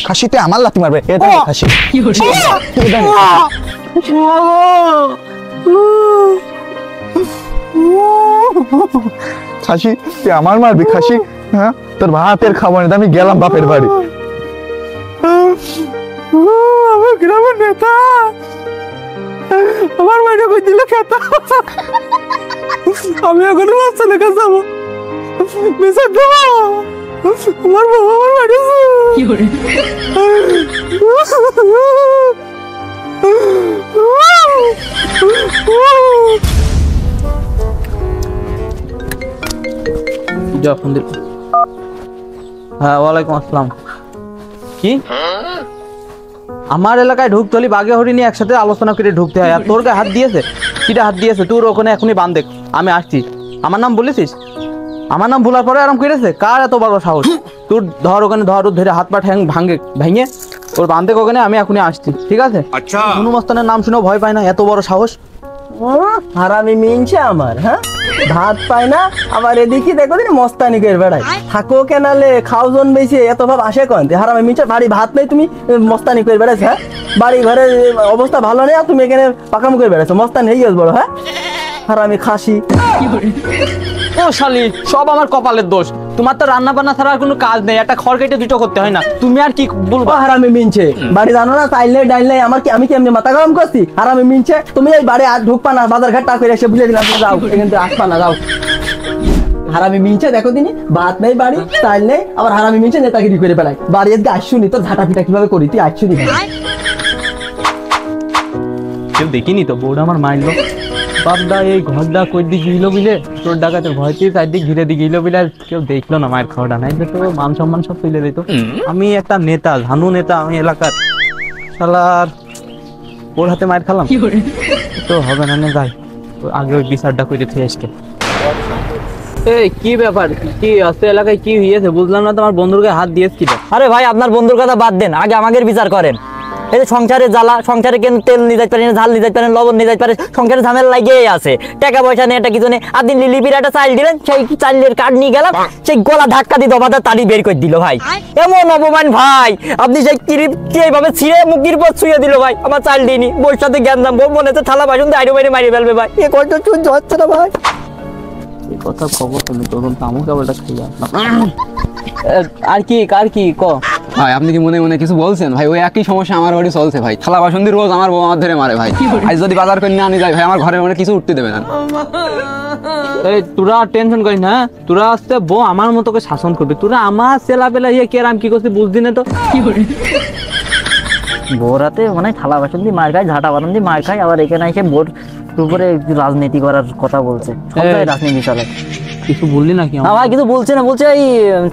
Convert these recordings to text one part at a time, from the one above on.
খাসিতে আমার লাথি মারবে এটা খাসি খাসি তুই আমার মারবি খাসি হ্যাঁ তোর ভাতের খাবো না আমি গেলাম বাপের বাড়ি আমার গ্রামের নেতা আমার মাইনে কই দিল খেতা আমি এখন বাচ্চা লেখা যাবো বেসা দেবো আমার বাবা আমার বাড়ি কি করে হ্যাঁ ওয়ালাইকুম আসসালাম কি আমার এলাকায় ঢুকতে হলে বাঘে হরিণী একসাথে আলোচনা করে ঢুকতে হয় আর তোর গায়ে হাত দিয়েছে কিটা হাত দিয়েছে তোর ওখানে এখনই বান দেখ আমি আসছি আমার নাম বলেছিস আমার নাম ভুলার পরে আরাম করেছে কার এত বড় সাহস তোর ধর ওখানে ধরে হাত পা ঠ্যাং ভেঙে ওর বান দেখ ওখানে আমি এখনই আসছি ঠিক আছে আচ্ছা হনুমস্তানের নাম শুনেও ভয় পায় না এত বড় সাহস হারামি মিনছে আমার হ্যাঁ ভাত পায় না আবার এদিকে দেখো দিন মস্তানি করে বেড়ায় থাকো কেনালে খাও জন বেশি এত ভাব আসে কন হারামি মিনছে বাড়ি ভাত নেই তুমি মস্তানি করে বেড়াচ্ছ হ্যাঁ বাড়ি ঘরের অবস্থা ভালো নেই আর তুমি এখানে পাকাম করে বেড়াচ্ছ মস্তানি হয়ে গেছ বড় হ্যাঁ হারামি খাসি ও শালি সব আমার কপালের দোষ তোমার তো রান্না বান্না ছাড়া আর কোনো কাজ নেই একটা খড় কেটে দুটো করতে হয় না তুমি আর কি বলবো হারামি মিনছে বাড়ি জানো না চাইলে ডাইল নেই আমার কি আমি কি এমনি মাথা গরম করছি হারামি মিনছে তুমি এই বাড়ি আর ঢুকপা না বাজার ঘাট করে এসে বুঝে দিলাম যাও কিন্তু আসপা না যাও হারামি মিনছে দেখো দিনি ভাত নেই বাড়ি চাইল নেই আবার হারামি মিনছে নেতাগিরি করে বেড়ায় বাড়ি আজকে আসছুনি তোর ঝাঁটা পিটা কিভাবে করি তুই আসছুনি কেউ দেখিনি তো বউটা আমার মাইন্ড বাপদা এই ঘরটা কই দিক গিলো বিলে তোর ডাকাতের ভয়তে চারদিক ঘিরে দিক গিলো বিলে কেউ দেখলো না মায়ের খাওয়াটা নাই তো মান সম্মান সব তুলে দিত আমি একটা নেতা ধানু নেতা আমি এলাকার শালার ওর হাতে মায়ের খালাম তো হবে না যাই আগে ওই বিচারটা করে থেকে আসকে এই কি ব্যাপার কি আস্তে এলাকায় কি হয়েছে বুঝলাম না তোমার বন্ধুর গায়ে হাত দিয়েছ কি আরে ভাই আপনার বন্ধুর কথা বাদ দেন আগে আমাদের বিচার করেন এই যে সংসারে জ্বালা সংসারে কেন তেল নিয়ে যাইতে পারেন ঝাল নিয়ে যাইতে পারেন লবণ নিয়ে যাইতে পারে সংসারে ঝামেলা লাগিয়েই আছে টাকা পয়সা নেই একটা কিছু নেই আর দিন লিলিপির একটা চাইল দিলেন সেই চাইলের কার্ড নিয়ে গেলাম সেই গলা ধাক্কা দিয়ে দবাটা তাড়ি বের করে দিল ভাই এমন অপমান ভাই আপনি সেই কিরিপ এইভাবে ছিঁড়ে মুখির পর ছুঁয়ে দিল ভাই আমার চাইল দিইনি বউর সাথে জ্ঞান দাম বউ মনে হচ্ছে থালা বাসন দিয়ে আইরো বাইরে মারিয়ে ফেলবে ভাই এ কষ্ট সহ্য হচ্ছে না ভাই এই কথা খবর তুমি তখন তামু কেবলটা খাইয়া আর কি ক ভাই আপনি কি মনে মনে কিছু বলছেন ভাই ওই একই সমস্যা আমার বাড়ি চলছে ভাই থালা বাসন দিয়ে রোজ আমার বউ আমার ধরে মারে ভাই আজ যদি বাজার করে নিয়ে আনি যায় ভাই আমার ঘরে মনে কিছু উঠতে দেবে না এই তোরা টেনশন করিস না তোরা আসতে বউ আমার মতো করে শাসন করবে তোরা আমার ছেলা পেলা ইয়ে কে রাম কি করছিস বুঝদি না তো কি করে বউরাতে মানে থালা বাসন দিয়ে মার খায় ঝাঁটা বাসন দিয়ে মার খায় আবার এখানে এসে বোর উপরে রাজনীতি করার কথা বলছে রাজনীতি চলে কিছু বললি নাকি ভাই কিছু বলছে না বলছে এই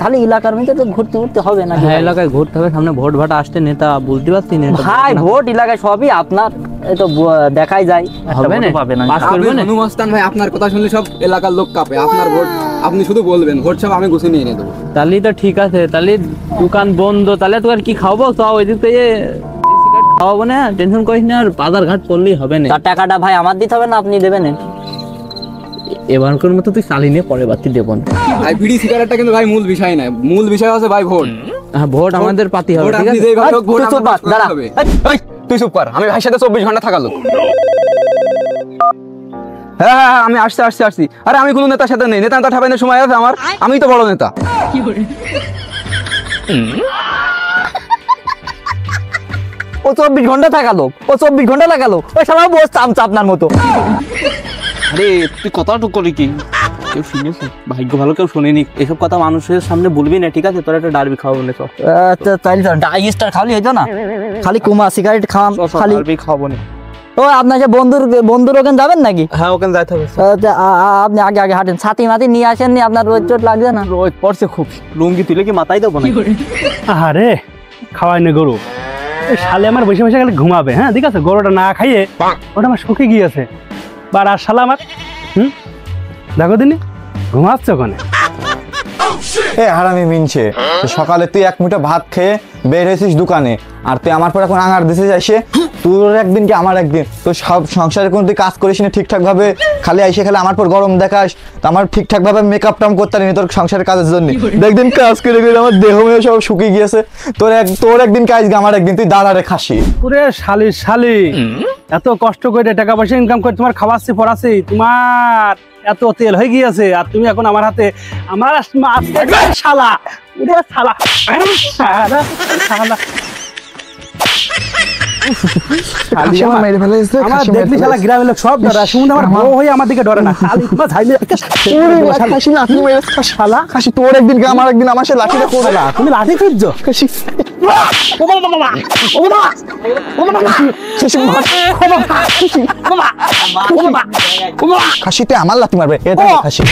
খালি এলাকার মধ্যে তো ঘুরতে হবে না হ্যাঁ এলাকায় ঘুরতে হবে সামনে ভোট ভাট আসতে নেতা বলতে পারছি না ভাই ভোট এলাকায় সবই আপনার এই তো দেখাই যায় হবে না পাবে না পাস করবে না হনুমস্তান ভাই আপনার কথা শুনলে সব এলাকার লোক কাঁপে আপনার ভোট আপনি শুধু বলবেন ভোট সব আমি গুছিয়ে নিয়ে নেবো তাহলে তো ঠিক আছে তাহলে দোকান বন্ধ তাহলে তো আর কি খাওয়াবো সব ওই দিক থেকে খাওয়াবো না টেনশন করিস না আর বাজার ঘাট করলেই হবে না তার টাকাটা ভাই আমার দিতে হবে না আপনি দেবেন এবারকার মতো তুই চালি নিয়ে পরে বাতি দেবো না ভাই বিড়ি সিগারেটটা কিন্তু ভাই মূল বিষয় না মূল বিষয় আছে ভাই ভোট হ্যাঁ ভোট আমাদের পাতি হবে ঠিক আছে তুই চুপ কর আমি ভাইয়ের সাথে 24 ঘন্টা থাকালো হ্যাঁ হ্যাঁ আমি আসছি আরে আমি কোনো নেতার সাথে নেই নেতা ঠাপাইনের সময় আছে আমার আমি তো বড় নেতা ও 24 ঘন্টা থাকালো ওই সবাই বসছে আপনার মতো আরে তুই কথাটুকু করি কি কেউ শুনেছে ভাগ্য ভালো কেউ শোনেনি এসব কথা মানুষের সামনে বলবি না ঠিক আছে তোর একটা ডারবি খাওয়া বলে সব তাইলে ডাইস্টার খালি হইতো না খালি কুমা সিগারেট খাওয়ান খালি ডারবি খাবো না ও আপনার সে বন্ধুর ওখানে যাবেন নাকি হ্যাঁ ওখানে যাইতে হবে আপনি আগে হাঁটেন ছাতি মাতি নিয়ে আসেননি আপনার রোদ চোট লাগবে না রোদ পড়ছে খুব লুঙ্গি তুলে কি মাথায় দেবো না আরে খাওয়াই না গরু শালে আমার বসে বসে খালি ঘুমাবে হ্যাঁ ঠিক আছে গরুটা না খাইয়ে ওটা আমার শুকে গিয়েছে আর শালা আমার দেখো দিনি ঘুমাচ্ছে ওখানে এ হারামি মিনছে, তো সকালে তুই এক মুঠো ভাত খেয়ে বের হয়েছিস দোকানে, আর তুই আমার পর এখন আঙার দিছিস এসে, তোর একদিন কি আমার একদিন, তো সব সংসারে কোনো তুই কাজ করিস না ঠিকঠাক ভাবে, খালি আইসে খালি আমার পর গরম দেখাস, তো আমার ঠিকঠাক ভাবে মেকআপ টাম করতে পারিনি তোর সংসারের কাজের জন্য। দেখদিন কাজ করে করে আমার দেহ মেয়ে সব শুকিয়ে গিয়েছে, তোর একদিন কাজ আমার একদিন, তুই দাঁড়ারে খাসি। ওরে শালি শালি, এত কষ্ট করে টাকা পয়সা ইনকাম করে তোমার খাওয়াচ্ছি পড়াচ্ছি, তোমার এত তেল হয়ে গিয়েছে, আর তুমি এখন আমার হাতে আমার শালা, ওরে শালা শালা শালা। আমার দেখলি শালা গ্রামের লোক সব ডরে, শুনে আমার বউ হয়ে আমার দিকে ডরে না, খালি তোমার ঝাইলে শালা। খাসি তোর একদিন কি আমার একদিন, আমার সে লাঠিটা করে না, তুমি লাঠি খুঁজছো? খাসি খাসিতে আমার লাথি মারবে, এটা খাসি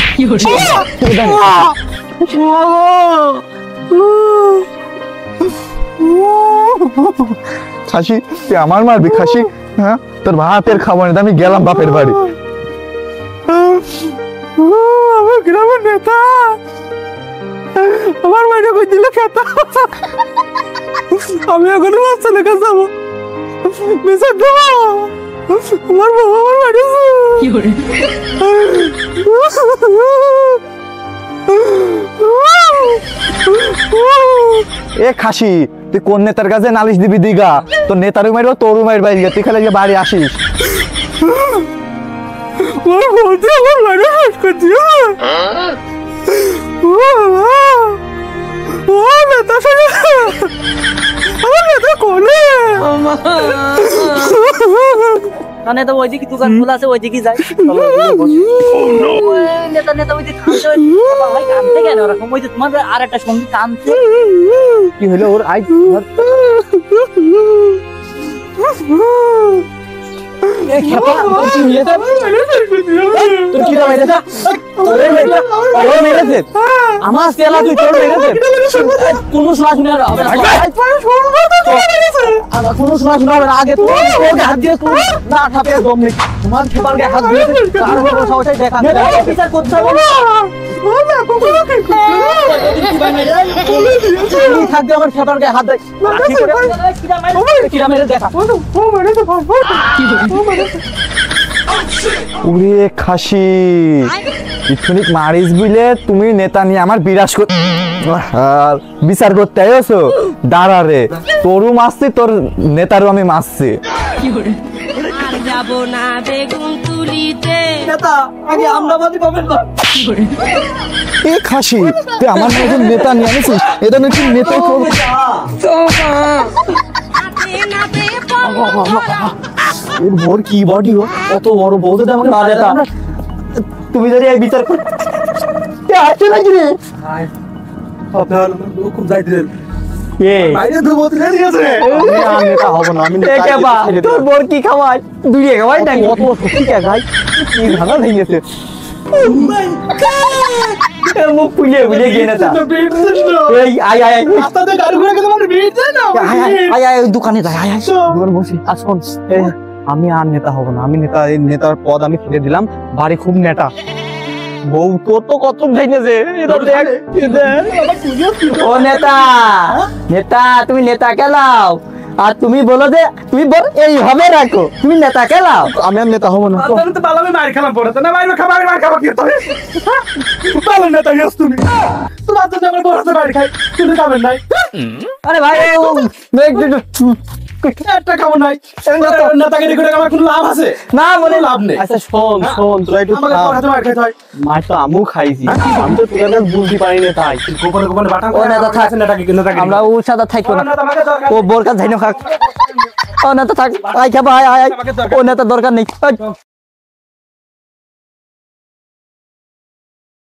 খাসি তুই আমার মারবি খাসি? হ্যাঁ, তোর ভাতের খাবার না, আমি গেলাম বাপের বাড়ি। আমার গ্রামের নেতা আমার বাড়ি কই দিল খেতা, আমি এখন বাচ্চা লেখা যাবো, মেসে দেবো আমার বাবা আমার বাড়ি। এ খাসি, তুই কোন নেতার কাছে নালিশ দিবি দিগা, তোর নেতারও মারবো তোরও মারবো, তুই খালি বাড়ি আসিস। নেতা ওইদিকে দোকান খোলা আছে, ওইদিকে যাই। নেতা নেতা ওইদিকে কানতে কেন ওরকম? ওই যে তোমার আর একটা সঙ্গী কানছে, কি হলো ওর? আই আমার তেলা তুই তোর মেরেছে, কোনো শ্বাস নেই হবে না, কোনো শ্বাস নেই হবে না। আগে তোকে হাত দিয়ে তুই না ঠাপে দম নেই, তোমার খেপার গায়ে হাত দিয়ে তার উপর সবাই দেখা বিচার করতে হবে না। থাকবে আমার খেপার গায়ে হাত দেয়, কিরা মেরে দেখা। ওরে খাসি, ইথনিক মারিস বুঝলে তুমি নেতা নিয়ে আমার বিরাজ বিচার করতে আইছো, দাঁড়া রে, তোরও মারছি তোর নেতারও আমি মারছি। যাব না বেগুন তুলিতে নেতা আগে আমরা বাদি পাবেন না। এ খাসি, তুই আমার নতুন নেতা নিয়ে আনিছিস, এটা নাকি নেতা ওর বড় কি বডি, ও কত বড় বলতে দে আমাকে না নেতা। তুমি যদি এই বিচার কর আছে নাকি রে? আপনার খুব যাইতে এই বাইরে তো বলতে দিয়েছে, আমি নেতা হব না, আমি নেতা কে বা তোর বড় কি খাওয়াই, দুইয়ে খাওয়াই না কত সত্যি কে ভাই, কি ভালো হয়ে গেছে মুখ ফুলিয়ে ফুলিয়ে গিয়ে নেতা। এই আয় আয় আপনাদের গাড়ি ঘোড়া কে তোমার ভিড় দেয় না, আয় আয় দোকানে যাই, আয় আয় দোকানে বসি। আর শোন, আমি আর নেতা হব না, আমি নেতা, এই নেতার পদ আমি ছেড়ে দিলাম, বাড়ি খুব নেতা। বউ তোর তো কত ভেঙেছে, ও নেতা, নেতা তুমি নেতা কেলাও, আর তুমি বলো যে তুমি এইভাবে রাখো, তুমি নেতা কেলাও। আমি আর নেতা হব না। আপনাদের তো পালামে মার খেলাম পড়ে না, বাইরে খাবার মার খাওয়া কি তুমি পালো নেতা গেছ তুমি, তোমার তো আমার বড় বাড়ি খাই তুমি খাবেন নাই। আরে ভাই একটা খাবো নাই, নেতাগিরি করে আমার কোনো লাভ আছে না বলে লাভ নেই। আচ্ছা শোন শোন, তোরা একটু আমাকে থাম। পড়াতে মার খাইতে হয়, মার তো আমিও খাইছি, আমি তো তোদের বুঝতে পারি না তাই। গোপনে গোপনে বাটা ও নেতা থাক, নেতাগিরি আমরা ও সাদা থাকবো না, নেতা আমাকে দরকার ও বোরকা ধাইনো খাক, ও নেতা থাক, আয় খাবা আয় আয়, ও নেতা দরকার নেই।